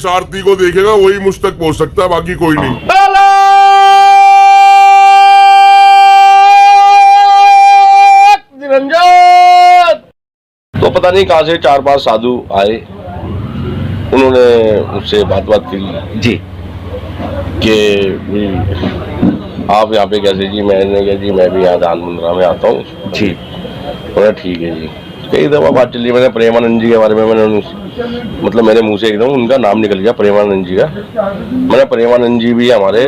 जिस आरती को देखेगा वही मुझ तक पहुंच सकता है, बाकी कोई नहीं। तो पता नहीं कहाँ से 4-5 साधु आए, उन्होंने मुझसे बात की जी कि आप यहाँ पे कैसे जी? मैंने कहा जी मैं भी यहाँ दान मुंद्रा में आता हूँ जी। बोला ठीक है जी। कई दफ़ा बात चली, मैंने प्रेमानंद जी के बारे में मैंने मतलब मेरे मुंह से एकदम उनका नाम निकल गया, प्रेमानंद जी का। मैंने प्रेमानंद जी भी हमारे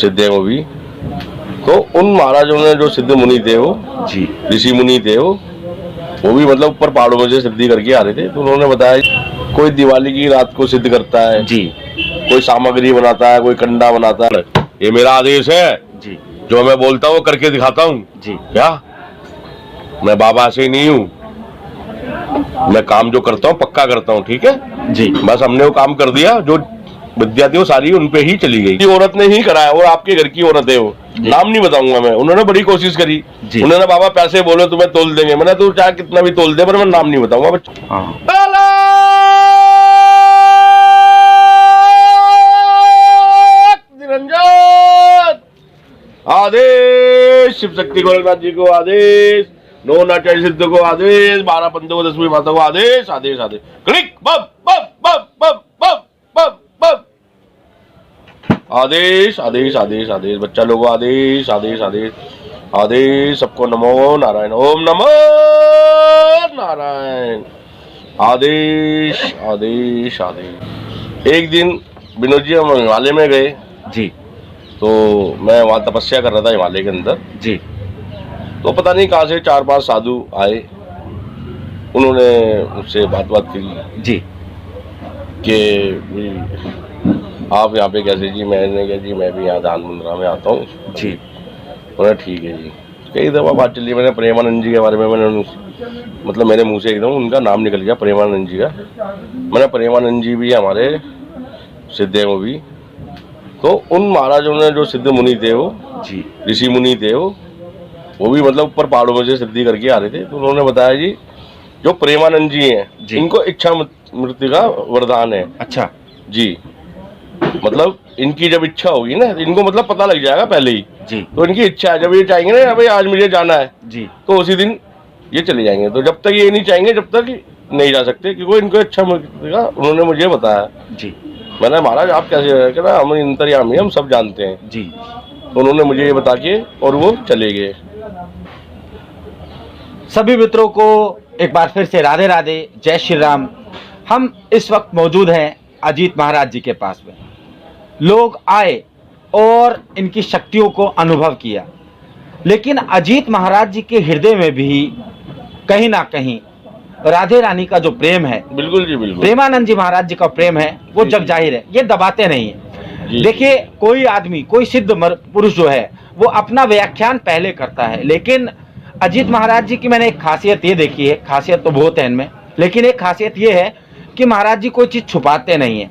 सिद्ध हैं वो भी। तो उन महाराजों ने जो सिद्ध मुनि थे वो जी ऋषि मुनि थे वो भी मतलब ऊपर पहाड़ों में से सिद्धि करके आ रहे थे। तो उन्होंने बताया कोई दिवाली की रात को सिद्ध करता है जी, कोई सामग्री बनाता है, कोई कंडा बनाता है। ये मेरा आदेश है जी जो मैं बोलता हूँ करके दिखाता हूँ जी। क्या मैं बाबा से ही नहीं हूँ, मैं काम जो करता हूँ पक्का करता हूँ, ठीक है जी। बस हमने वो काम कर दिया, जो विद्या थी वो सारी उन पे ही चली गई। औरत ने ही कराया और आपके घर की औरत है वो, नाम नहीं बताऊंगा मैं। उन्होंने बड़ी कोशिश करी, उन्होंने बाबा पैसे बोले तुम्हें तोल देंगे। मैंने तो चाहे कितना भी तोल दे, पर मैं नाम नहीं बताऊंगा। आदेश शिव शक्ति गोरखनाथ जी को आदेश, 9 नाट्य सिद्ध को आदेश, 12 पंथों को 10वीं माता को आदेश, आदेश आदेश। क्लिक बम बम बम बम बम बम बम। आदेश आदेश आदेश आदेश, बच्चा लोगों आदेश आदेश आदेश आदेश। सबको नमो नारायण, ओम नमो नारायण। आदेश आदेश आदेश। एक दिन विनोद जी हम हिमालय में गए जी। तो मैं वहाँ तपस्या कर रहा था हिमालय के अंदर जी। तो पता नहीं कहाँ से 4-5 साधु आए, उन्होंने मुझसे बात की जी कि आप यहाँ पे कैसे जी? मैंने कहा जी मैं भी यहाँ दान मुंद्रा में आता हूँ जी। बोला ठीक है जी। कई दफ़ा बात चली, मैंने प्रेमानंद जी के बारे में मैंने मतलब मेरे मुंह से एकदम उनका नाम निकल गया, प्रेमानंद जी का। मैंने प्रेमानंद जी भी हमारे सिद्ध हैं वो भी। तो उन महाराजों ने जो सिद्ध मुनि थे वो जी ऋषि मुनि थे वो भी मतलब ऊपर पहाड़ों में से सिद्धि करके आ रहे थे। तो उन्होंने बताया जी जो प्रेमानंद जी हैं इनको इच्छा मृत्यु का वरदान है। अच्छा जी, मतलब इनकी जब इच्छा होगी ना, इनको मतलब पता लग जाएगा पहले ही जी। तो इनकी इच्छा है, जब ये चाहेंगे ना भाई आज मुझे जाना है जी, तो उसी दिन ये चले जाएंगे। तो जब तक ये नहीं चाहेंगे जब तक नहीं जा सकते, क्योंकि इनको इच्छा मृत्यु का उन्होंने मुझे बताया जी। मैंने महाराज आप कैसे है ना, हम अंतर्यामी हम सब जानते हैं जी। तो उन्होंने मुझे ये बता के और वो चले गए। सभी मित्रों को एक बार फिर से राधे राधे, जय श्री राम। हम इस वक्त मौजूद हैं अजीत महाराज जी के पास में। लोग आए और इनकी शक्तियों को अनुभव किया, लेकिन अजीत महाराज जी के हृदय में भी कहीं ना कहीं राधे रानी का जो प्रेम है, बिल्कुल जी बिल्कुल, प्रेमानंद जी महाराज जी का प्रेम है वो जग जाहिर है, ये दबाते नहीं है। देखिए कोई आदमी, कोई सिद्ध पुरुष जो है वो अपना व्याख्यान पहले करता है, लेकिन अजीत महाराज जी की मैंने एक खासियत ये देखी है, खासियत तो बहुत है इनमें, लेकिन एक खासियत ये है कि महाराज जी कोई चीज छुपाते नहीं है।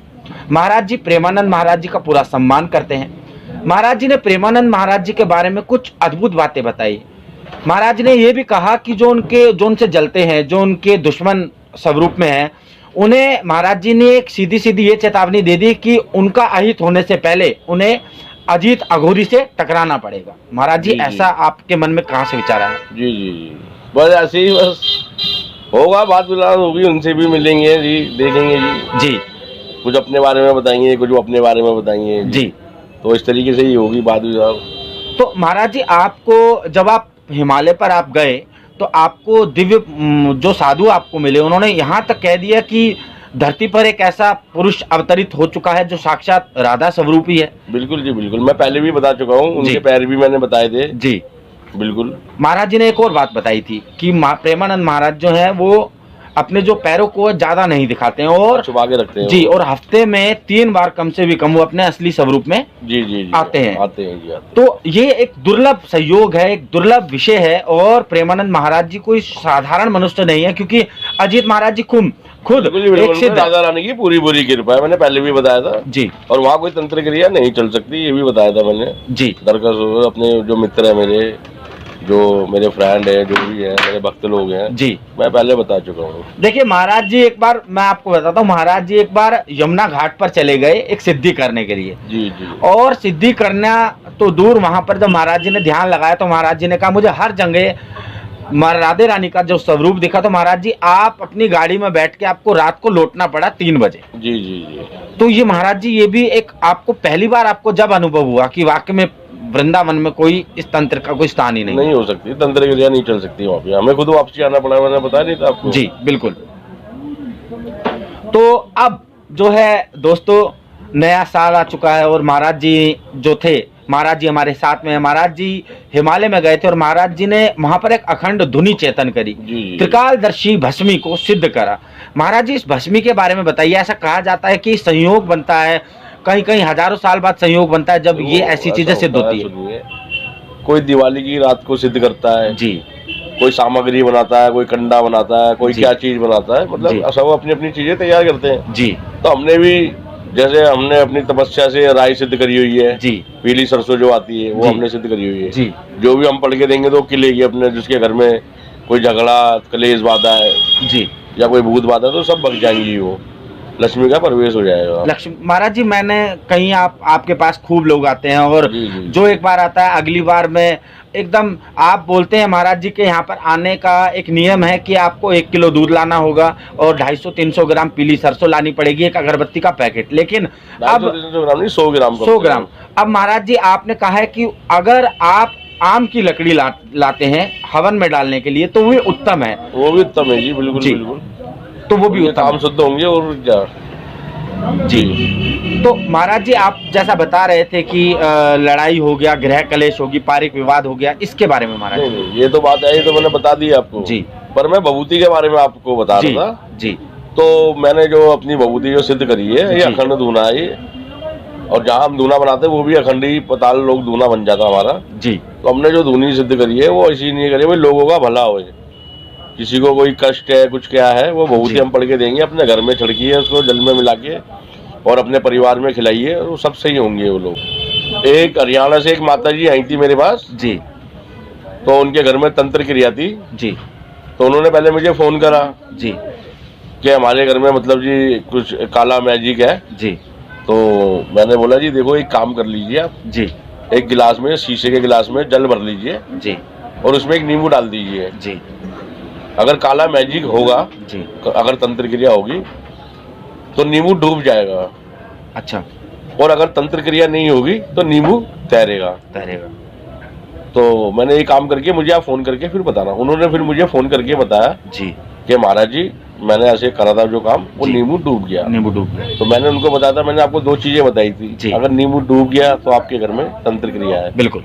महाराज जी प्रेमानंद महाराज जी का पूरा सम्मान करते हैं। महाराज जी ने प्रेमानंद महाराज जी के बारे में कुछ अद्भुत बातें बताई। महाराज ने यह भी कहा कि जो उनसे जलते हैं, जो उनके दुश्मन स्वरूप में हैं, उन्हें महाराज जी ने एक सीधी सीधी ये चेतावनी दे दी कि उनका अहित होने से पहले उन्हें अजीत अघोरी से टकराना पड़ेगा। महाराज जी ऐसा आपके मन में कहाँ से विचार आया? जी जी जी, बस ऐसे ही बस होगा, बात विलास होगी, उनसे भी मिलेंगे जी, देखेंगे जी जी, कुछ अपने बारे में बताएंगे, कुछ अपने बारे में बताएंगे जी। तो इस तरीके से ही होगी बात विलास। तो महाराज जी आपको जब आप हिमालय पर आप गए तो आपको दिव्य जो साधु आपको मिले, उन्होंने यहाँ तक कह दिया कि धरती पर एक ऐसा पुरुष अवतरित हो चुका है जो साक्षात राधा स्वरूपी है। बिल्कुल जी बिल्कुल, मैं पहले भी बता चुका हूँ, उनके पैर भी मैंने बताए थे जी। बिल्कुल। महाराज जी ने एक और बात बताई थी कि प्रेमानंद महाराज जो है वो अपने जो पैरों को ज्यादा नहीं दिखाते हैं और छुपा के रखते हैं जी, और हफ्ते में 3 बार कम से भी कम वो अपने असली स्वरूप में जी जी जी आते हैं जी। तो ये एक दुर्लभ संयोग है, एक दुर्लभ विषय है। और प्रेमानंद महाराज जी कोई साधारण मनुष्य नहीं है, क्योंकि अजीत महाराज जी खुद एक सिद्ध राधा रानी की पूरी कृपा है, मैंने पहले भी बताया था जी। और वहाँ कोई तंत्र क्रिया नहीं चल सकती, ये भी बताया था मैंने जी। दरकस अपने जो मित्र है मेरे जो मेरे फ्रेंड है, जो भी है, मेरे भक्त लोग हैं जी, मैं पहले बता चुका हूँ। देखिए महाराज जी, एक बार मैं आपको बताता हूँ, महाराज जी एक बार यमुना घाट पर चले गए एक सिद्धि करने के लिए। जी जी। और सिद्धि करना तो दूर, वहां पर जब महाराज जी ने ध्यान लगाया तो महाराज जी ने कहा मुझे हर जगह राधे रानी का जो स्वरूप दिखा। तो महाराज जी आप अपनी गाड़ी में बैठ के आपको रात को लौटना पड़ा 3 बजे। जी जी जी। तो ये महाराज जी, ये भी एक आपको पहली बार आपको जब अनुभव हुआ कि वाकई में वृंदावन में कोई इस तंत्र का कोई स्थान ही नहीं हो सकती, तंत्र क्रिया नहीं चल सकती वहाँ पे, हमें खुद वापसी आना पड़ा, मैंने बताया नहीं था आपको। जी बिल्कुल। तो अब जो है दोस्तों, नया साल आ चुका है और महाराज जी जो थे, महाराज जी हमारे साथ में है। महाराज जी हिमालय में गए थे और महाराज जी ने वहां पर एक अखंड धुनी चेतन करी, त्रिकालदर्शी भस्मी को सिद्ध करा। महाराज जी इस भस्मी के बारे में बताइए। ऐसा कहा जाता है कि संयोग बनता है, कहीं कहीं हजारों साल बाद संयोग बनता है जब ये ऐसी चीजें सिद्ध होती है। कोई दिवाली की रात को सिद्ध करता है जी, कोई सामग्री बनाता है, कोई कंडा बनाता है, कोई क्या चीज बनाता है, मतलब सब अपनी अपनी चीजें तैयार करते हैं जी। तो हमने भी, जैसे हमने अपनी तपस्या से राय सिद्ध करी हुई है जी, पीली सरसों जो आती है वो हमने सिद्ध करी हुई है जी। जो भी हम पढ़ के देंगे तो खिलेगी अपने, जिसके घर में कोई झगड़ा कलेश बाधा है जी या कोई भूत बाधा है तो सब भग जाएंगी, वो लक्ष्मी का प्रवेश हो जाएगा। लक्ष्मी महाराज जी, मैंने कहीं आपके पास खूब लोग आते हैं और जो एक बार आता है अगली बार में एकदम आप बोलते हैं महाराज जी के यहाँ पर आने का एक नियम है कि आपको 1 किलो दूध लाना होगा और 250-300 ग्राम पीली सरसों लानी पड़ेगी, एक अगरबत्ती का पैकेट। लेकिन अब 100 ग्राम। अब महाराज जी आपने कहा है कि अगर आप आम की लकड़ी लाते हैं हवन में डालने के लिए तो वो उत्तम है। वो भी उत्तम है जी, बिल्कुल बिल्कुल। तो वो भी काम शुद्ध होंगे और क्या जी। तो महाराज जी आप जैसा बता रहे थे कि लड़ाई हो गया, गृह कलेश होगी, पारिक विवाद हो गया, इसके बारे में महाराज? नहीं, ये तो बात है, ये तो मैंने बता दी आपको जी। पर मैं भभूति के बारे में आपको बता रहा था जी। तो मैंने जो अपनी भभूति जो सिद्ध करी है, ये अखंड धूना है ये, और जहाँ हम धूना बनाते हैं वो भी अखंड ही पताल लोग धूना बन जाता हमारा जी। तो हमने जो धूनी सिद्ध करी है वो ऐसी नहीं करी, भाई लोगों का भला हो, किसी को कोई कष्ट है कुछ क्या है, वो भभूति हम पढ़ के देंगे, अपने घर में छिड़किए, उसको जल में मिला के और अपने परिवार में खिलाइए, वो सब सही होंगे वो लोग। एक हरियाणा से एक माता जी आई थी मेरे पास जी, तो उनके घर में तंत्र क्रिया थी जी। तो उन्होंने पहले मुझे फोन करा जी कि हमारे घर में मतलब जी कुछ काला मैजिक है जी। तो मैंने बोला जी देखो एक काम कर लीजिए आप जी, एक गिलास में, शीशे के गिलास में जल भर लीजिए जी और उसमें एक नींबू डाल दीजिए जी। अगर काला मैजिक होगा जी, अगर तंत्र क्रिया होगी तो नींबू डूब जाएगा। अच्छा। और अगर तंत्र क्रिया नहीं होगी तो नींबू तैरेगा। तो मैंने ये काम करके मुझे आप फोन करके फिर बताना। उन्होंने फिर मुझे फोन करके बताया जी कि महाराज जी मैंने ऐसे करा था जो काम, वो नींबू डूब गया। तो मैंने उनको बताया था, मैंने आपको 2 चीजें बताई थी, अगर नींबू डूब गया तो आपके घर में तंत्र क्रिया है। बिल्कुल।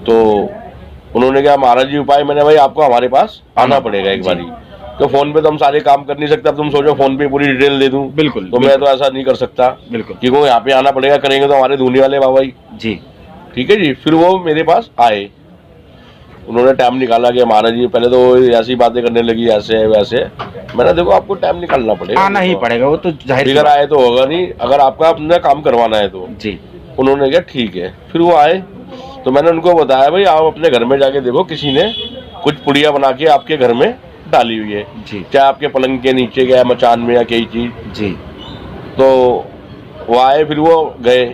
तो उन्होंने कहा महाराज जी उपाय, मैंने भाई आपको हमारे पास आना पड़ेगा एक बारी, तो फोन पे तो हम सारे काम कर नहीं सकते। अब तुम सोचो फोन पे पूरी डिटेल दे दूं, बिल्कुल तो मैं तो ऐसा नहीं कर सकता, बिल्कुल, क्योंकि यहाँ पे आना पड़ेगा, करेंगे तो हमारे धूनी वाले बाबा जी। ठीक है जी। फिर वो मेरे पास आए, उन्होंने टाइम निकाला कि महाराज जी, पहले तो ऐसी बातें करने लगी ऐसे है वैसे है। मैंने देखो आपको टाइम निकालना पड़ेगा, आना ही पड़ेगा, वो तो जाहिर आए तो होगा नहीं, अगर आपका अपना काम करवाना है तो जी। उन्होंने कहा ठीक है। फिर वो आए तो मैंने उनको बताया भाई आप अपने घर में जाके देखो, किसी ने कुछ पुड़िया बना के आपके घर में डाली हुई है जी, चाहे आपके पलंग के नीचे या मचान में या कई चीज जी। तो वो आए, फिर वो गए,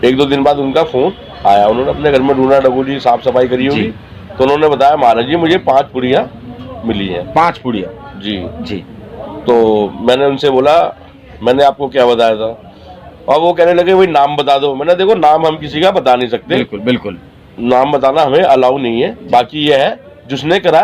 1-2 दिन बाद उनका फोन आया, उन्होंने अपने घर में ढूंढा, डगोली साफ सफाई करी होगी, तो उन्होंने बताया महाराज जी मुझे 5 पुड़िया मिली है। 5 पुड़िया जी जी। तो मैंने उनसे बोला मैंने आपको क्या बताया था, और वो कहने लगे भाई नाम बता दो। मैंने देखो नाम हम किसी का बता नहीं सकते, बिल्कुल बिल्कुल, नाम बताना हमें अलाउ नहीं है। बाकी ये है जिसने करा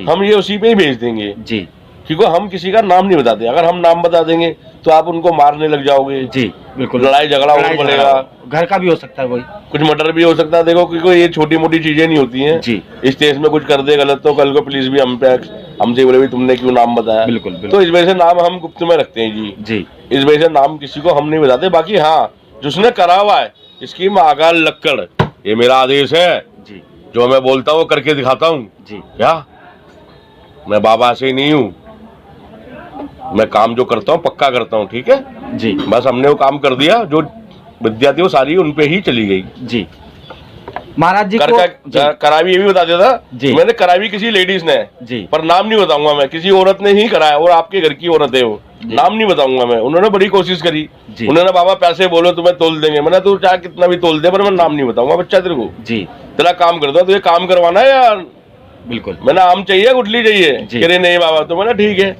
हम ये उसी पे ही भेज देंगे जी, क्योंकि हम किसी का नाम नहीं बताते। अगर हम नाम बता देंगे तो आप उनको मारने लग जाओगे जी, बिल्कुल, लड़ाई झगड़ा हो पड़ेगा, घर का भी हो सकता है, कोई कुछ मर्डर भी हो सकता है। देखो क्योंकि ये छोटी मोटी चीजें नहीं होती हैं जी, इस देश में कुछ कर दे गलत तो कल को पुलिस भी हमसे बोले तुमने क्यों नाम बताया। बिल्कुल, बिल्कुल। तो इस वजह से नाम हम गुप्त में रखते हैं जी जी, इस वजह से नाम किसी को हम नहीं बताते। बाकी हाँ, जिसने करा हुआ है इसकी महाकाल लक्कड़, ये मेरा आदेश है जी, जो मैं बोलता हूँ करके दिखाता हूँ जी। क्या मैं बाबा से ही नहीं हूँ, मैं काम जो करता हूँ पक्का करता हूँ, ठीक है जी। बस हमने वो काम कर दिया, जो विद्या थी वो सारी उन पे ही चली गई जी। महाराज जी करा भी, ये भी बता दिया था जी। मैंने, करा भी किसी लेडीज ने जी, पर नाम नहीं बताऊंगा मैं, किसी औरत ने ही कराया और आपके घर की औरत है वो, नाम नहीं बताऊंगा मैं। उन्होंने बड़ी कोशिश करी, उन्होंने बाबा पैसे बोलो तुम्हें तोल देंगे, मैंने तू चाहे कितना भी तोल दे पर मैं नाम नहीं बताऊंगा बच्चा तेरे को जी, तेरा काम कर दो, तुझे काम करवाना है या बिल्कुल मैंने आम चाहिए गुटली चाहिए, कह रहे नहीं बाबा, तो मैंने ठीक है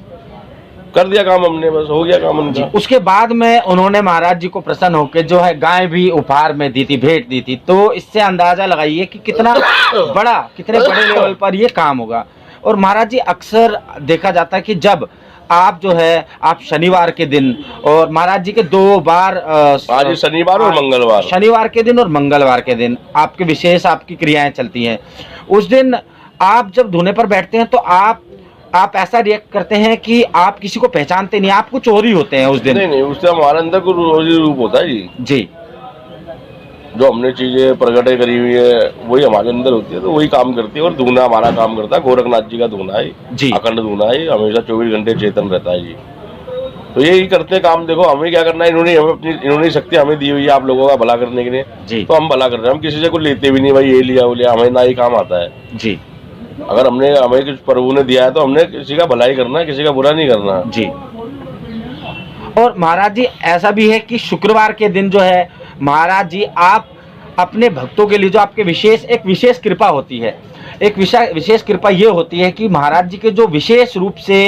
कर दिया काम हमने, बस हो गया काम उनका। उसके बाद में उन्होंने महाराज जी को प्रसन्न होकर जो है गाय भी उपहार में दी थी, भेंट दी थी। तो इससे अंदाजा लगाइए कि कितने बड़े लेवल पर ये काम होगा। और महाराज जी अक्सर देखा जाता है कि जब आप जो है आप शनिवार के दिन, और महाराज जी के 2 बार आज शनिवार और मंगलवार, शनिवार के दिन और मंगलवार के दिन आपके विशेष आपकी क्रियाएं चलती हैं। उस दिन आप जब धुने पर बैठते हैं तो आप ऐसा रिएक्ट करते हैं कि आप किसी को पहचानते नहीं, आप कुछ और ही होते हैं उस दिन। नहीं, उससे हमारे अंदर कुछ रोजी रूप होता है जी। जी, जो हमने चीजें प्रकट करी हुई है वही हमारे अंदर होती है, तो वही काम करती है। और धूना हमारा काम करता है, गोरखनाथ जी का धूना है जी, अखंड धूना है, हमेशा 24 घंटे चेतन रहता है जी। तो यही करते हैं काम। देखो हमें क्या करना है, इन्होंने शक्ति हमें दी हुई है आप लोगों का भला करने के लिए जी। तो हम भला कर रहे हैं, हम किसी से कुछ लेते भी नहीं भाई, ये लिया वो लिया, हमें ना ही काम आता है जी। अगर हमें कुछ प्रभु ने दिया है तो हमने किसी का भलाई करना है, किसी का बुरा नहीं करना जी। और महाराज जी ऐसा भी है कि शुक्रवार के दिन जो है महाराज जी आप अपने भक्तों के लिए जो आपके विशेष कृपा होती है, एक विशेष कृपा ये होती है कि महाराज जी के जो विशेष रूप से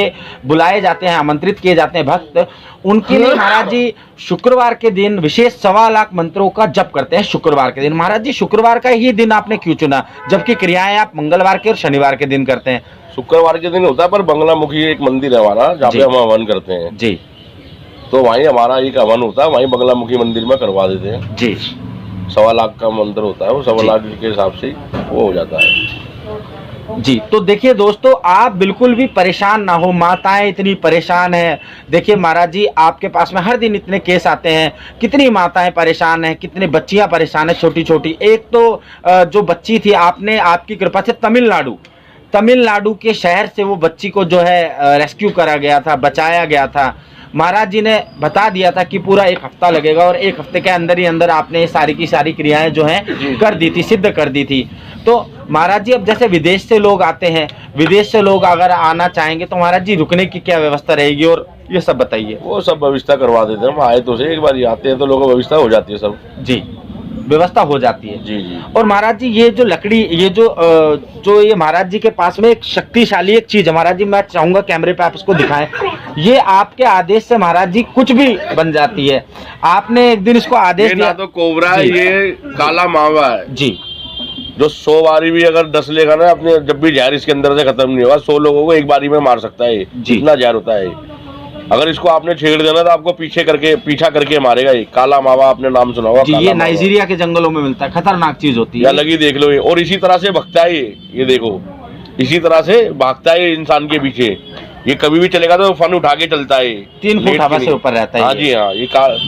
बुलाए जाते हैं, आमंत्रित किए जाते हैं भक्त, उनके लिए महाराज जी शुक्रवार के दिन विशेष 1.25 लाख मंत्रों का जप करते हैं शुक्रवार के दिन। महाराज जी शुक्रवार का ही दिन आपने क्यों चुना, जबकि क्रियाएं आप मंगलवार के और शनिवार के दिन करते हैं? शुक्रवार के दिन होता है, पर बंगलामुखी एक मंदिर है हमारा जहाँ पे हम हवन करते हैं जी, तो वहीं हमारा एक हवन होता है, वहीं बंगलामुखी मंदिर में करवा देते हैं जी। 1.25 लाख का मंत्र होता है, वो 1.25 लाख के हिसाब से वो हो जाता है जी। तो देखिए दोस्तों, आप बिल्कुल भी परेशान ना हो, माताएं इतनी परेशान हैं। देखिए महाराज जी आपके पास में हर दिन इतने केस आते हैं, कितनी माताएं परेशान हैं, कितनी बच्चियां परेशान हैं छोटी छोटी। एक तो जो बच्ची थी, आपकी कृपा से तमिलनाडु के शहर से वो बच्ची को जो है रेस्क्यू करा गया था, बचाया गया था। महाराज जी ने बता दिया था कि पूरा 1 हफ्ता लगेगा, और 1 हफ्ते के अंदर ही अंदर आपने सारी की सारी क्रियाएं जो हैं कर दी थी, सिद्ध कर दी थी। तो महाराज जी अब जैसे विदेश से लोग आते हैं, विदेश से लोग अगर आना चाहेंगे तो महाराज जी रुकने की क्या व्यवस्था रहेगी, और ये सब बताइए। वो सब व्यवस्था करवा देते हैं हम, आए तो से एक बार आते हैं तो लोगों को व्यवस्था हो जाती है सब जी, व्यवस्था हो जाती है जी जी। और महाराज जी ये जो लकड़ी, ये जो ये महाराज जी के पास में एक शक्तिशाली एक चीज है, महाराज जी मैं चाहूंगा कैमरे पे आप इसको दिखाएं। ये आपके आदेश से महाराज जी कुछ भी बन जाती है। आपने एक दिन इसको आदेश दिया, ना तो कोबरा है, ये काला मावा है जी, जो 100 बारी भी अगर 10 लेगा ना अपने, जब भी जहर इसके अंदर से खत्म नहीं होगा, 100 लोगों को एक बारी में मार सकता है, इतना जहर होता है। अगर इसको आपने छेड़ देना तो आपको पीछा करके मारेगा। ये काला मावा आपने नाम सुना होगा, ये नाइजीरिया के जंगलों में मिलता है, खतरनाक चीज होती है। या लगी देख लो ये, और इसी तरह से भगता है ये देखो, इसी तरह से भागता है इंसान के पीछे। ये कभी भी चलेगा तो फन उठा के चलता है, 3 फुट हवा से ऊपर रहता है। हाँ जी हाँ,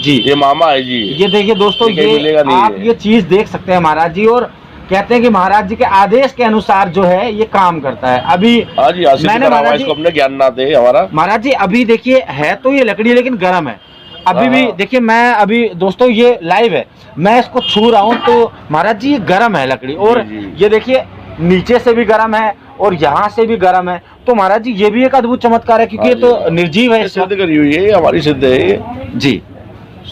ये मामा है जी। ये देखिए दोस्तों, ये आप ये चीज देख सकते हैं महाराज जी, और कहते हैं कि महाराज जी के आदेश के अनुसार जो है ये काम करता है। अभी मैंने महाराज जी अपने ज्ञान ना दे हमारा। महाराज जी अभी देखिए है तो ये लकड़ी लेकिन गर्म है अभी भी। देखिए मैं अभी दोस्तों ये लाइव है, मैं इसको छू रहा हूँ तो महाराज जी ये गर्म है लकड़ी, और ये देखिए नीचे से भी गर्म है और यहाँ से भी गर्म है। तो महाराज जी ये भी एक अद्भुत चमत्कार है, क्योंकि ये तो निर्जीव है, सिद्ध करी हुई है, हमारी सिद्ध है जी।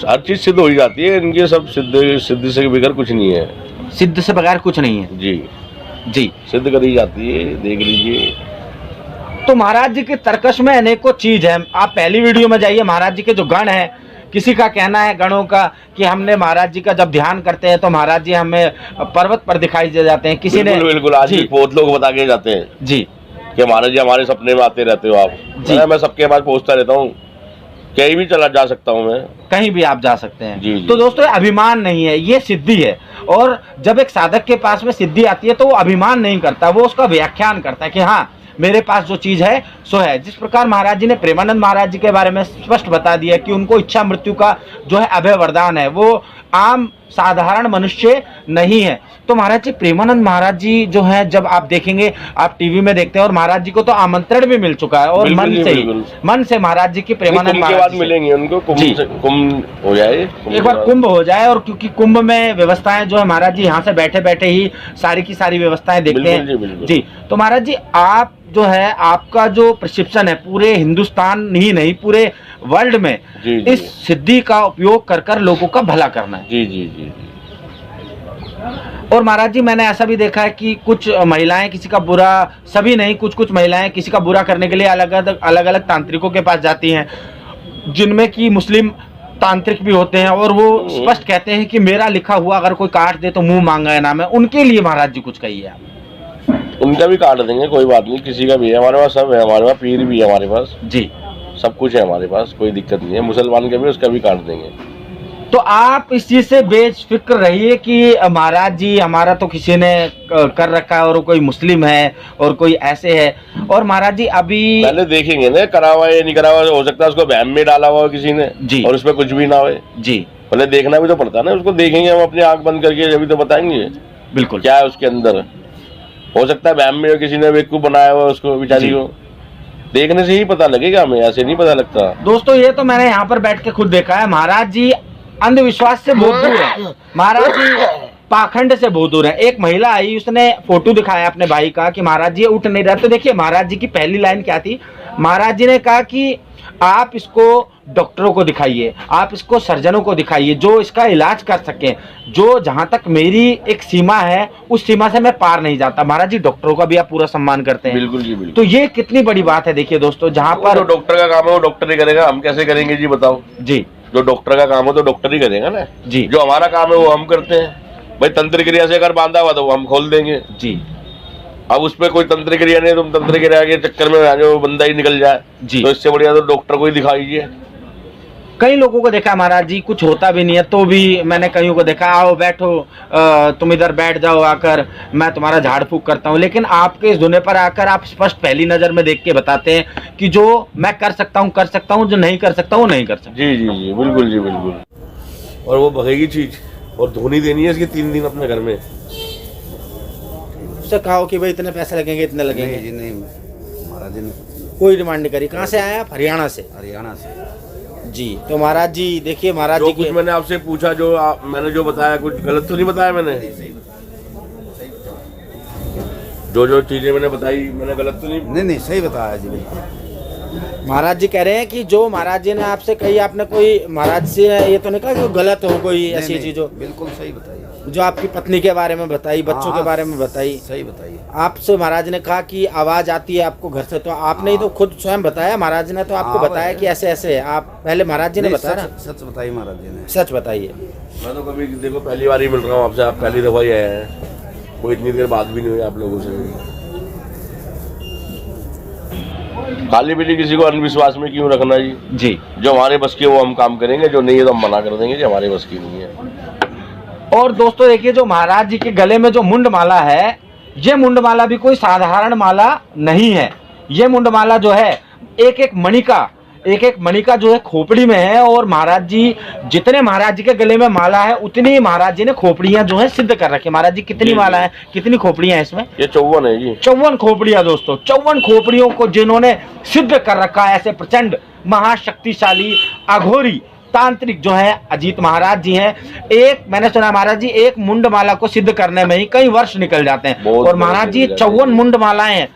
हर चीज सिद्ध हो जाती है, इनके सब सिद्ध से बगैर कुछ नहीं है, सिद्ध से बगैर कुछ नहीं है जी जी, सिद्ध करी जाती है, देख लीजिए। तो महाराज जी के तर्कश में अनेकों चीज है। आप पहली वीडियो में जाइए, महाराज जी के जो गण है, किसी का कहना है गणों का कि हमने महाराज जी का जब ध्यान करते हैं तो महाराज जी हमें पर्वत पर दिखाई दे जाते हैं। किसी ने बिल्कुल आज भी बहुत लोग बता के जाते हैं जी कि महाराज जी हमारे सपने में आते रहते हो आप जी। मैं सबके पास पहुंचता रहता हूँ, कहीं भी चला जा सकता हूँ, मैं कहीं भी आप जा सकते हैं जी। तो दोस्तों अभिमान नहीं है, ये सिद्धि है। और जब एक साधक के पास में सिद्धि आती है तो वो अभिमान नहीं करता, वो उसका व्याख्यान करता है कि हाँ मेरे पास जो चीज है सो है। जिस प्रकार महाराज जी ने प्रेमानंद महाराज जी के बारे में स्पष्ट बता दिया कि उनको इच्छा मृत्यु का जो है अभय वरदान है, वो आम साधारण मनुष्य नहीं है। तो महाराज जी प्रेमानंद महाराज जी जो हैं, जब आप देखेंगे, आप टीवी में देखते हैं, और महाराज जी को तो आमंत्रण भी मिल चुका है, और मन से महाराज जी की प्रेमानंद महाराज जी मिलेंगे उनको, कुंभ हो जाए, एक बार कुंभ हो जाए, और क्योंकि कुंभ में व्यवस्थाएं जो है महाराज जी यहाँ से बैठे बैठे ही सारी की सारी व्यवस्थाएं देखते हैं जी। तो महाराज जी आप जो है, आपका जो प्रिस्क्रिप्शन है पूरे हिंदुस्तान ही नहीं पूरे वर्ल्ड में इस सिद्धि का उपयोग कर कर लोगों का भला करना है। जी जी जी। और महाराज जी मैंने ऐसा भी देखा है कि कुछ महिलाएं किसी का बुरा, सभी नहीं, कुछ महिलाएं किसी का बुरा करने के लिए अलग अलग तांत्रिकों के पास जाती हैं, जिनमें कि मुस्लिम तांत्रिक भी होते हैं, और वो स्पष्ट कहते हैं कि मेरा लिखा हुआ अगर कोई काट दे तो मुंह मांगा नाम है। उनके लिए महाराज जी कुछ कहिए आप। उनका भी काट देंगे, कोई बात नहीं, किसी का भी है हमारे पास, सब है हमारे पास, पीर भी है हमारे पास जी, सब कुछ है हमारे पास, कोई दिक्कत नहीं है। मुसलमान का भी, उसका भी काट देंगे। तो आप इस चीज से बेफिक्र रहिए कि महाराज जी हमारा तो किसी ने कर रखा है, और कोई मुस्लिम है और कोई ऐसे है। और महाराज जी अभी पहले देखेंगे ना, करा हुआ या नहीं करा हुआ, हो सकता है उसको वहम में डाला हुआ किसी ने जी, और उसमें कुछ भी ना हो जी। पहले देखना भी तो पड़ता है ना, उसको देखेंगे हम अपनी आंख बंद करके, जब तो बताएंगे बिल्कुल क्या है उसके अंदर। हो सकता है वहम में किसी ने बेवकूफ बनाया हुआ उसको, बेचारी को देखने से ही पता लगेगा, हमें ऐसे नहीं पता लगता। दोस्तों ये तो मैंने यहाँ पर बैठ के खुद देखा है, महाराज जी अंधविश्वास से बहुत दूर है, महाराज जी पाखंड से बहुत दूर है। एक महिला आई, उसने फोटो दिखाया अपने भाई का कि महाराज जी उठ नहीं रहा, तो देखिए महाराज जी की पहली लाइन क्या थी। महाराज जी ने कहा कि आप इसको डॉक्टरों को दिखाइए, आप इसको सर्जनों को दिखाइए जो इसका इलाज कर सकें, जो जहां तक मेरी एक सीमा है उस सीमा से मैं पार नहीं जाता। महाराज जी डॉक्टरों का भी आप पूरा सम्मान करते हैं। बिल्कुल जी बिल्कुल। तो ये कितनी बड़ी बात है। देखिए दोस्तों, जहां पर डॉक्टर का काम है वो डॉक्टर ही करेगा, हम कैसे करेंगे जी बताओ। जी, जो डॉक्टर का काम हो तो डॉक्टर ही करेगा ना जी। जो हमारा काम है वो हम करते हैं। भाई तंत्र क्रिया से अगर बांधा हुआ तो वो हम खोल देंगे जी। अब उसमें कोई तंत्र क्रिया नहीं, तुम तंत्र क्रिया के चक्कर में आ जाओ, बंदा ही निकल जाए जी। तो इससे बढ़िया तो डॉक्टर को ही दिखाइए। कई लोगों को देखा महाराज जी, कुछ होता भी नहीं है तो भी मैंने कईयों को देखा, आओ बैठो, तुम इधर बैठ जाओ आकर, मैं तुम्हारा झाड़ फूक करता हूँ। लेकिन आपके इस धुने पर आकर आप स्पष्ट पहली नजर में देख के बताते हैं कि जो मैं कर सकता हूँ, जो नहीं कर सकता हूँ नहीं कर सकता। जी जी जी बिल्कुल जी बिल्कुल। और वो भगेगी चीज, और धोनी देनी है इसके 3 दिन अपने घर में। उससे कहा कि भाई इतने पैसे लगेंगे, इतने लगेंगे। नहीं जी नहीं, महाराज जी ने कोई डिमांड नहीं करी। कहाँ से आया आप? हरियाणा से। हरियाणा से जी। तो महाराज जी देखिए, महाराज जी कुछ मैंने आपसे पूछा, जो मैंने जो बताया कुछ गलत तो नहीं बताया मैंने? जो चीजें मैंने बताई मैंने गलत तो नहीं? नहीं सही बताया जी बिल्कुल। महाराज जी कह रहे हैं कि जो महाराज जी ने आपसे कही, आपने कोई महाराज से ये तो नहीं कहा कि गलत हो कोई ऐसी चीज हो? बिल्कुल सही बताई। जो आपकी पत्नी के बारे में बताई, बच्चों के बारे में बताई, सही बताइए। आपसे महाराज ने कहा कि आवाज आती है आपको घर से, तो आपने ही तो खुद स्वयं बताया, महाराज ने तो आपको बताया कि ऐसे ऐसे है। आप पहले महाराज जी ने बताया, सच बताइए महाराज जी ने। सच बताइए। मैं तो कभी देखो पहली बार ही मिल रहा हूँ आपसे, आप पहली दफा ही आए हैं, कोई इतनी देर बात भी नहीं हुई आप लोगों से। खाली पीली किसी को अंधविश्वास में क्यों रखना जी? जी। जो हमारे बस की वो हम काम करेंगे, जो नहीं है तो हम मना कर देंगे जो हमारे बस की नहीं है। और दोस्तों देखिए, जो महाराज जी के गले में जो मुंड माला है, ये मुंड माला भी कोई साधारण माला नहीं है। ये मुंड माला जो है एक एक मणि का जो है खोपड़ी में है। और महाराज जी जितने महाराज जी के गले में माला है उतनी महाराज जी ने खोपड़ियां जो है सिद्ध कर रखी। महाराज जी कितनी माला है, कितनी खोपड़ियां हैं इसमें? ये 54 है जी। 54 खोपड़ियां दोस्तों, 54 खोपड़ियों को जिन्होंने सिद्ध कर रखा है, ऐसे प्रचंड महाशक्तिशाली अघोरी तांत्रिक जो है अजीत महाराज जी हैं। एक मैंने सुना महाराज जी एक मुंड माला को सिद्ध करने में ही कई वर्ष निकल जाते हैं। और महाराज जी 54 मुंड मालाएं हैं।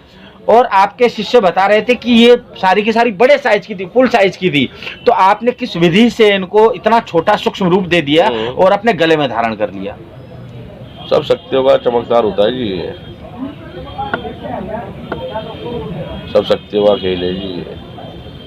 और आपके शिष्य बता रहे थे कि ये सारी की सारी बड़े साइज की थी, फुल साइज की थी। तो आपने किस विधि से इनको इतना छोटा सूक्ष्म रूप दे दिया और अपने गले में धारण कर लिया? सब शक्तियों का चमत्कार होता है जी, सब शक्तियों का खेल है जी,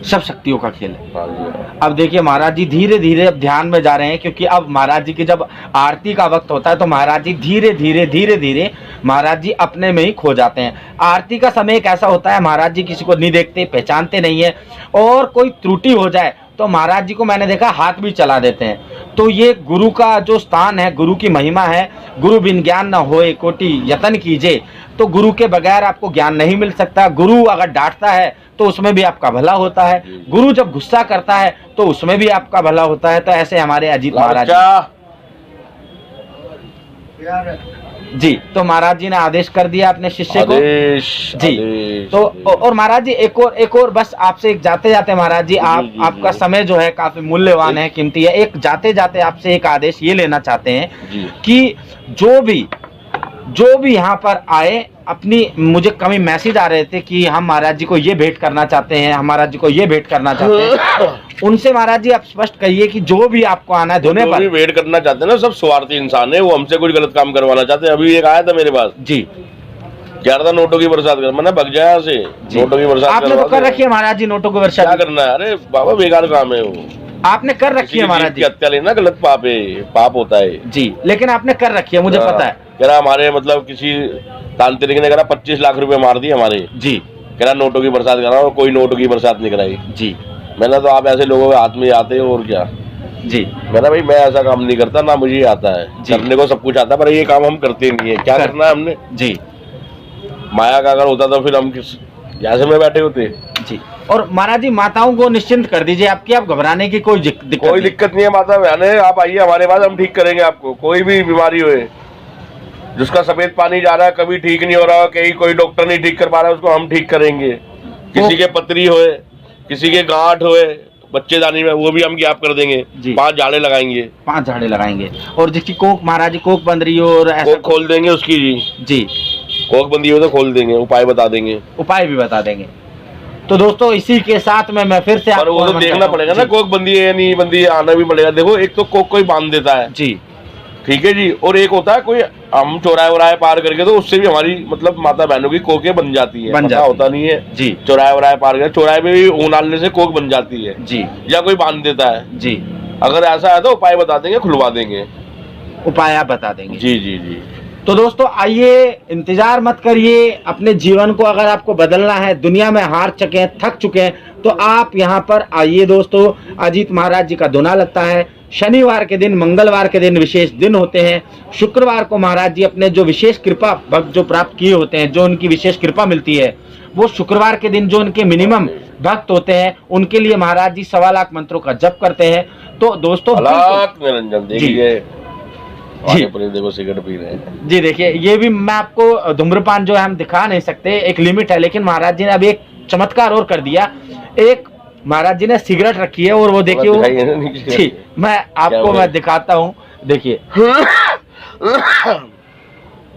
सब शक्तियों का खेल है। हाँ जी। अब देखिए महाराज जी धीरे धीरे अब ध्यान में जा रहे हैं, क्योंकि अब महाराज जी की जब आरती का वक्त होता है तो महाराज जी धीरे धीरे महाराज जी अपने में ही खो जाते हैं। आरती का समय एक ऐसा होता है, महाराज जी किसी को नहीं देखते, पहचानते नहीं है, और कोई त्रुटि हो जाए तो महाराज जी को मैंने देखा हाथ भी चला देते हैं। तो ये गुरु का जो स्थान है, गुरु की महिमा है। गुरु बिन ज्ञान न होए कोटि यतन कीजिए। तो गुरु के बगैर आपको ज्ञान नहीं मिल सकता। गुरु अगर डांटता है तो उसमें भी आपका भला होता है, गुरु जब गुस्सा करता है तो उसमें भी आपका भला होता है। तो ऐसे हमारे अजीत महाराज जी, तो महाराज जी ने आदेश कर दिया अपने शिष्य को। आदेश जी, आदेश, तो आदेश। और महाराज जी एक और बस आपसे एक जाते जाते महाराज जी आपका समय जो है काफी मूल्यवान है, कीमती है। एक जाते जाते आपसे एक आदेश ये लेना चाहते हैं जी। कि जो भी यहाँ पर आए अपनी, मुझे कभी मैसेज आ रहे थे कि हम महाराज जी को ये भेंट करना चाहते हैं, हम महाराज जी को ये भेंट करना चाहते हैं, उनसे महाराज जी आप स्पष्ट कहिए कि जो भी आपको आना है धोने जो पर। भी वेट करना चाहते हैं ना, सब स्वार्थी इंसान है, वो हमसे कुछ गलत काम करवाना चाहते हैं। अभी एक आया था मेरे पास, जी, कह रहा था नोटों की बरसात कर, मैंने भग जाया से, नोटों की बरसात आपने तो कर रखी है महाराज जी नोटों को क्या वर्षा, करना है? अरे बाबा बेकार काम है वो, आपने कर रखी है महाराज की जी। हत्या लेना गलत पाप है, पाप होता है जी, लेकिन आपने कर रखी है, मुझे हाँ, पता है। कह रहा हमारे मतलब किसी तांत्रिक ने कह रहा 25 लाख रुपए मार दिए हमारे, जी कह रहा नोटों की बरसात करा, कोई नोटों की बरसात नहीं कराई। जी मैंने तो आप ऐसे लोगों के हाथ में आते हो और क्या। जी, मैंने भाई मैं ऐसा काम नहीं करता, ना मुझे आता है, करने को सब कुछ आता है, पर ये काम हम करते नहीं है। क्या करना है हमने? जी, माया का अगर होता तो फिर हम किस जैसे में बैठे होते। जी। और महाराज जी माताओं को निश्चिंत कर दीजिए आपकी, आप घबराने की कोई दिक्कत कोई नहीं। दिक्कत नहीं है माता बहने, आप आइए हमारे पास, हम ठीक करेंगे आपको। कोई भी बीमारी होए, जिसका सफेद पानी जा रहा है कभी ठीक नहीं हो रहा, कहीं कोई डॉक्टर नहीं ठीक कर पा रहा है, उसको हम ठीक करेंगे। किसी के पतरी होए, किसी के गांठ होए बच्चेदानी में, वो भी हम गैप कर देंगे, 5 झाड़े लगाएंगे, 5 झाड़े लगाएंगे। और जिसकी कोक महाराज जी कोक बंद रही हो और ऐसा कोक खोल देंगे उसकी। जी जी, कोक बंदी हो तो खोल देंगे, उपाय बता देंगे, उपाय भी बता देंगे। तो दोस्तों इसी के साथ में मैं फिर से पर वो तो देखना पड़ेगा ना कोक बंदी है या नहीं बंदी है, आना भी पड़ेगा। देखो एक तो कोक कोई बांध देता है, जी ठीक है जी, और एक होता है कोई हम चौराहे वराहे पार करके, तो उससे भी हमारी मतलब माता बहनों की कोकें बन जाती है, पता होता नहीं है जी। चौराहे वराहे पार करके, चौराहे पे भी ऊन डालने से कोक बन जाती है जी, या कोई बांध देता है जी। अगर ऐसा है तो उपाय बता देंगे, खुलवा देंगे, उपाय आप बता देंगे। जी जी जी। तो दोस्तों आइए, इंतजार मत करिए, अपने जीवन को अगर आपको बदलना है, दुनिया में हार चुके हैं, थक चुके हैं, तो आप यहाँ पर आइए दोस्तों। अजीत महाराज जी का धुना लगता है शनिवार के दिन, मंगलवार के दिन विशेष दिन होते हैं, शुक्रवार को महाराज जी अपने जो विशेष कृपा भक्त जो प्राप्त किए होते हैं, जो उनकी विशेष कृपा मिलती है, वो शुक्रवार के दिन जो उनके मिनिमम भक्त होते हैं उनके लिए महाराज जी 1.25 लाख मंत्रों का जप करते हैं। तो दोस्तों निरंजन देखिए, जी देखो सिगरेट पी रहे हैं जी, देखिए ये भी मैं आपको धूम्रपान जो है हम दिखा नहीं सकते, एक लिमिट है, लेकिन महाराज जी ने अभी एक चमत्कार और कर दिया। एक महाराज जी ने सिगरेट रखी है और वो देखिए वो, जी मैं आपको मैं दिखाता हूँ, देखिए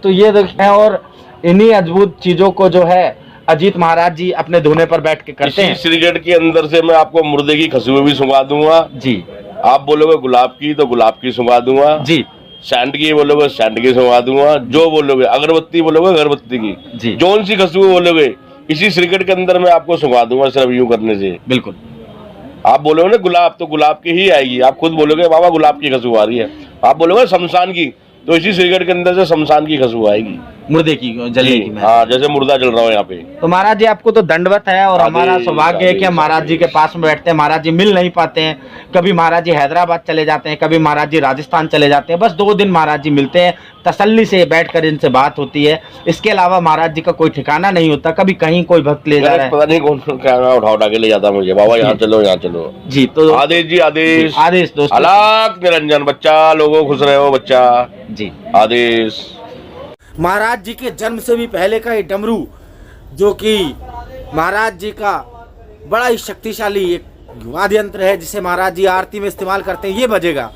तो ये देखिए, और इन्हीं अद्भुत चीजों को जो है अजीत महाराज जी अपने धुने पर बैठ के करते हैं। सिगरेट के अंदर से मैं आपको मुर्दे की खुशबू भी सुंघा दूंगा जी, आप बोलोगे गुलाब की तो गुलाब की सुंघा दूंगा जी, सैंड की बोलोगे सैंड की सुंघा दूंगा, जो बोलोगे अगरबत्ती बोलोगे अगरबत्ती की, जी, जौन सी खुशबू बोलोगे इसी सिगरेट के अंदर मैं आपको सुंघा दूंगा, सिर्फ यूं करने से। बिल्कुल। आप बोलोगे ना गुलाब तो गुलाब की ही आएगी, आप खुद बोलोगे बाबा गुलाब की खुशबू आ रही है, आप बोलोगे शमशान की तो इसी सिगरेट के अंदर से शमशान की खुशबू आएगी, मुर्दे की जलने की। हाँ जैसे मुर्दा जल रहा हो यहाँ पे। तो महाराज जी आपको तो दंडवत है, और हमारा सौभाग्य है कि हम महाराज जी के पास में बैठते हैं। महाराज जी मिल नहीं पाते हैं, कभी महाराज जी हैदराबाद चले जाते हैं, कभी महाराज जी राजस्थान चले जाते हैं, बस 2 दिन महाराज जी मिलते हैं, तसल्ली से बैठकर इनसे बात होती है। इसके अलावा महाराज जी का कोई ठिकाना नहीं होता, कभी कहीं कोई भक्त ले जा रहा है, पता नहीं कौन क्या उठा के ले जाता मुझे, बाबा यहाँ चलो यहाँ चलो जी। तो आदेश जी आदेश, आदेश दोस्तों, अलग निरंजन बच्चा, लोगों खुश रहे हो बच्चा जी। आदेश। महाराज जी के जन्म से भी पहले का ये डमरू, जो कि महाराज जी का बड़ा ही शक्तिशाली एक वाद्य यंत्र है, जिसे महाराज जी आरती में इस्तेमाल करते हैं, ये बजेगा।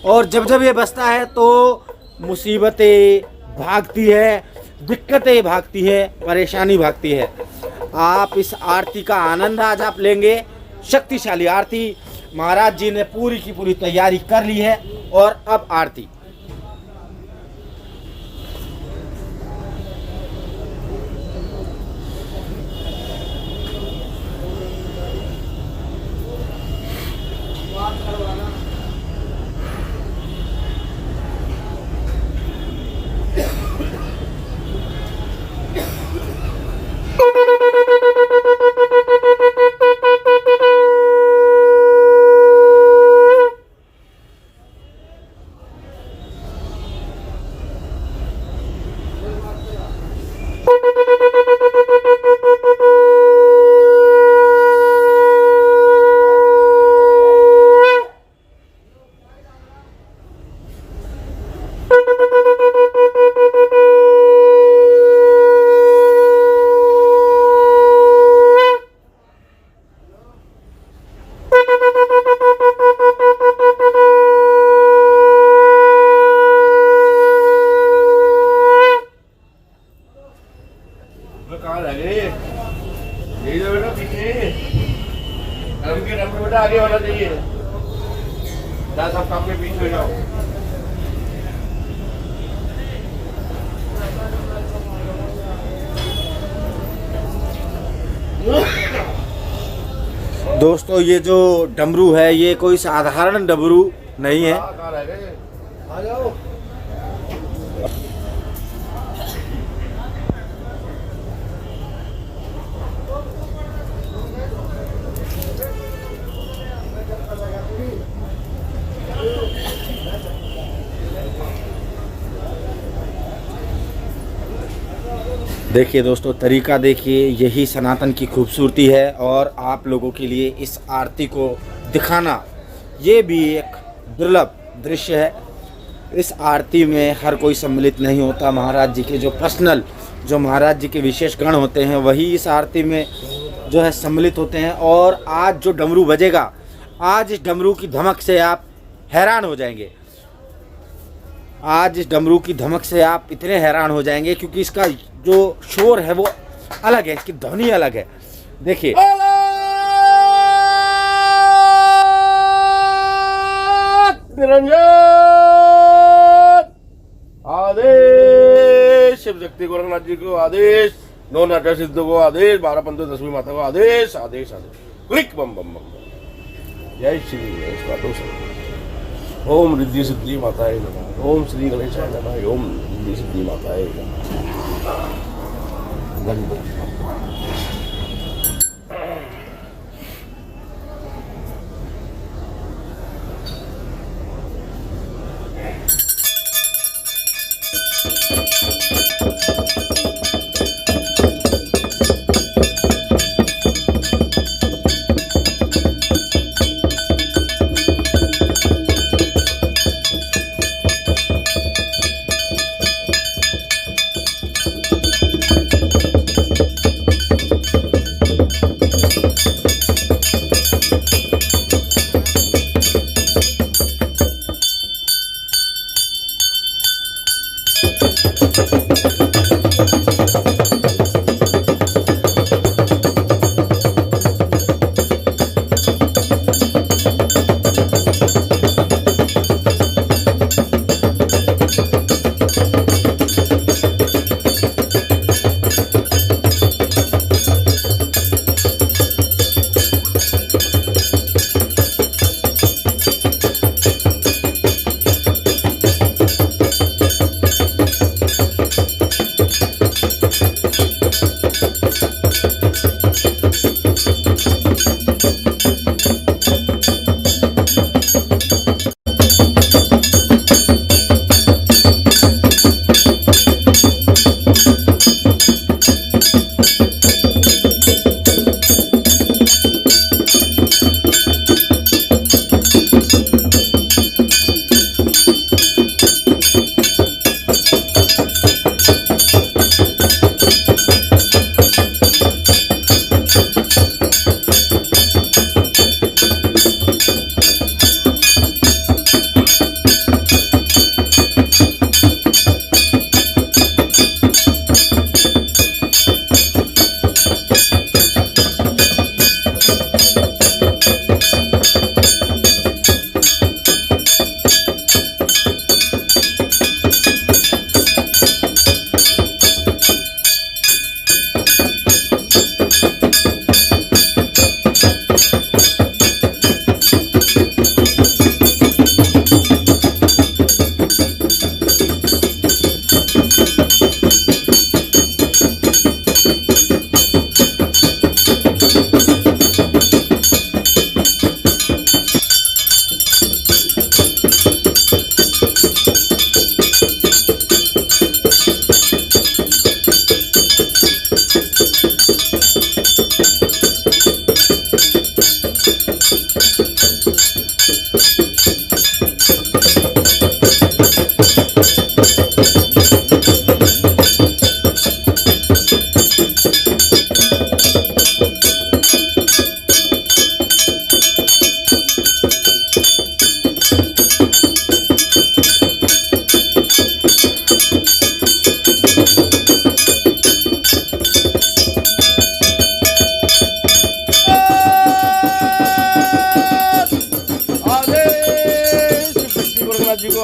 और जब जब ये बजता है तो मुसीबतें भागती है, दिक्कतें भागती है, परेशानी भागती है। आप इस आरती का आनंद आज आप लेंगे। शक्तिशाली आरती, महाराज जी ने पूरी की पूरी तैयारी कर ली है, और अब आरती। कहाँ रह गए? यही तो बेटा पीछे ड्रम के ड्रम बेटा आगे होना चाहिए। सब काम में पीछे हो जाओ। दोस्तों ये जो डमरू है ये कोई साधारण डमरू नहीं है। कहाँ रह गए? आ जाओ। देखिए दोस्तों तरीका देखिए, यही सनातन की खूबसूरती है और आप लोगों के लिए इस आरती को दिखाना ये भी एक दुर्लभ दृश्य है। इस आरती में हर कोई सम्मिलित नहीं होता। महाराज जी के जो पर्सनल जो महाराज जी के विशेष गण होते हैं वही इस आरती में जो है सम्मिलित होते हैं। और आज जो डमरू बजेगा, आज इस डमरू की धमक से आप हैरान हो जाएंगे। आज इस डमरू की धमक से आप इतने हैरान हो जाएंगे क्योंकि इसका जो शोर है वो अलग है, इसकी ध्वनि अलग है। देखिए निरंजन आदेश, शिव शक्ति गोरखनाथ जी को आदेश, 9 नाट्य सिद्ध को आदेश, 12 पंथों 10वीं माता को आदेश आदेश आदेश। क्लिक बम बम बम। जय श्री गणेश। ओम रिद्धि सिद्धि माताए नमः। ओम श्री गणेशाय नमः। ओम रिद्धि सिद्धि माताए नमः।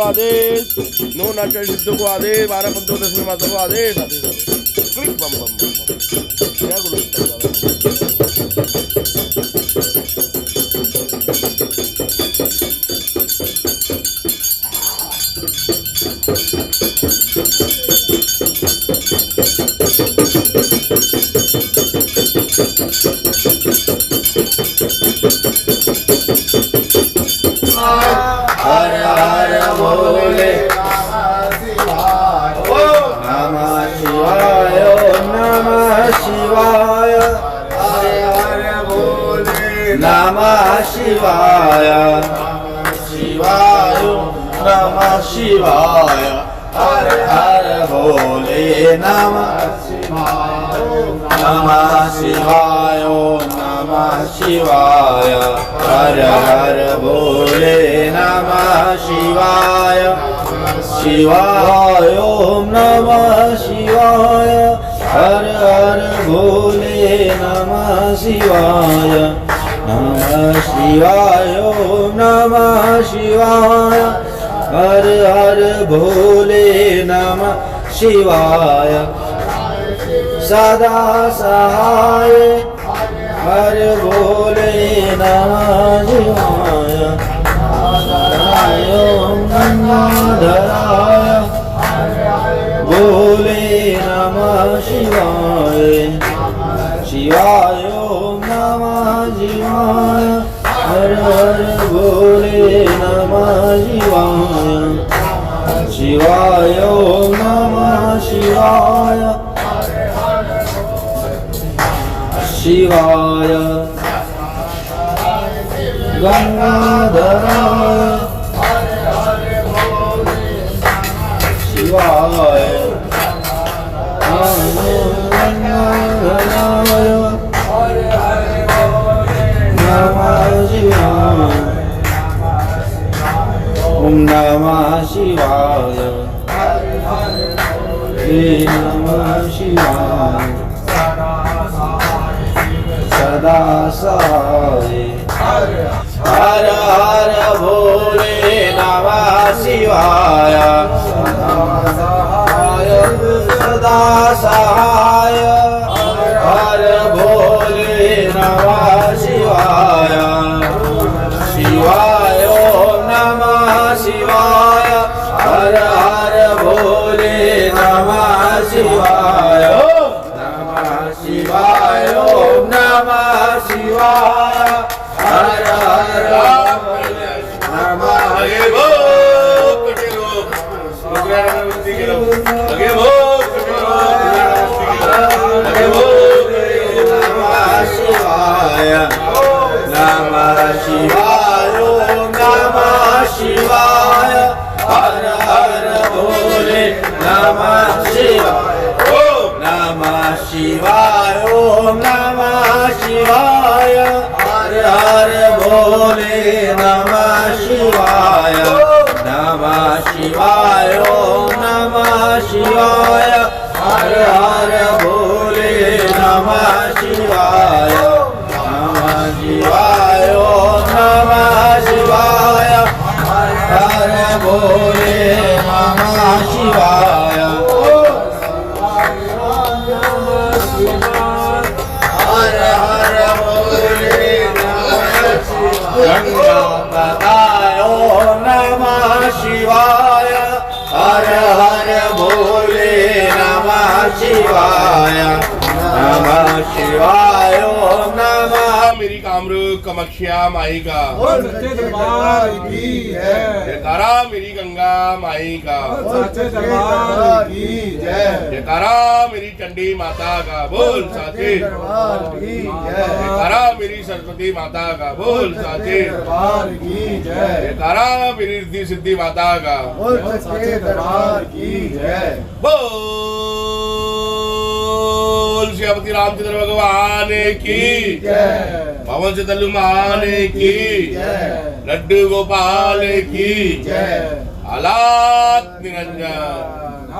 आदेश, 9 नाट्य सिद्धों को आदेश, 12 पंचों 10वीं माता को आदेश, आदेश आदेश। क्लिक बम बम बम बम। जय गुरु हर हर भोले नमः शिवाय नमः शिवाय हर हर भोले नमः शिवाय शिवाय नमः शिवाय हर हर भोले नमः नमः शिवाय नमः शिवाय हर हर भोले नमः शिवाय शिवाय नमः शिवाय हर हर भोले नमः शिवाय नमः शिवाय नमः शिवाय हर हर भोले नमः शिवाय सदा सहाय हर भोले नमः शिवाय ओम गंगाधराय भोले नमः शिवाय शिवाय ओम नमः शिवाय हर हर भोले नमः शिवाय शिवाय ओम नमः शिवाय शिवाय गंगाधराय शिवाय गंगाधराय नमः शिवाय ओम नमः शिवाय नमः शिवाय सदा सहाय हर हर भोले नमः शिवाय सदा सहाय हर भोले नमः शिवाय शिवाय नमः शिवाय हर हर भोले नमः शिवाय नमः शिवाय नमः शिवाय हर हर शिवाय नमः शिवाय नमः शिवाय हर हर भोले नमः शिवाय नमः शिवाय नमः शिवाय हर हर भोले नमः शिवाय नमः शिवाय नमः शिवाय हर हर भोले नमः शिवाय नमः शिवाय नमः शिवाय हर हर भोले नमः शिवाय हर हर भोले गंगापताय नमः शिवाय हर हर भोले नमः शिवाय नमः शिवाय नमः मेरी कामरूप कामाख्या माई का सच्चे दरबार की है जयकारा मेरी गंगा माई का सच्चे दरबार की जय जयकारा मेरी चंडी माता का बोल साचे दरबार की जय जयकारा मेरी सरस्वती माता का बोल साचे दरबार की जय जयकारा मेरी रिद्धि सिद्धि माता का सच्चे दरबार की जय बोल श्रीपति रामचंद्र भगवान की जय पवन से हनुमान की जय लड्डू गोपाल की जय आलात निरंजन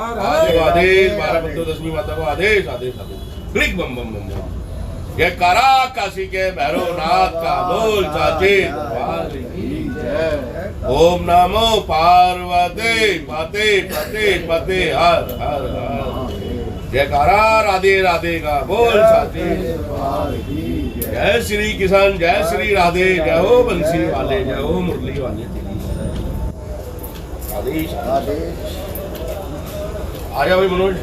आदेश 12 पंचों 10वीं माता को आदेश आदेश आदेश क्लिक बम बम बम बम। ये करा काशी के भैरवनाथ का बोल साचे दरबार की जय ओम नमो पार्वती पते पते पते हर हर हर। जयकारा राधे राधे का बोल साचे दरबार की जय जय श्री किशन जय श्री राधे जय हो बंसी वाले जय हो मुरली वाले आदेश आदेश आ जाओ भाई मनोज।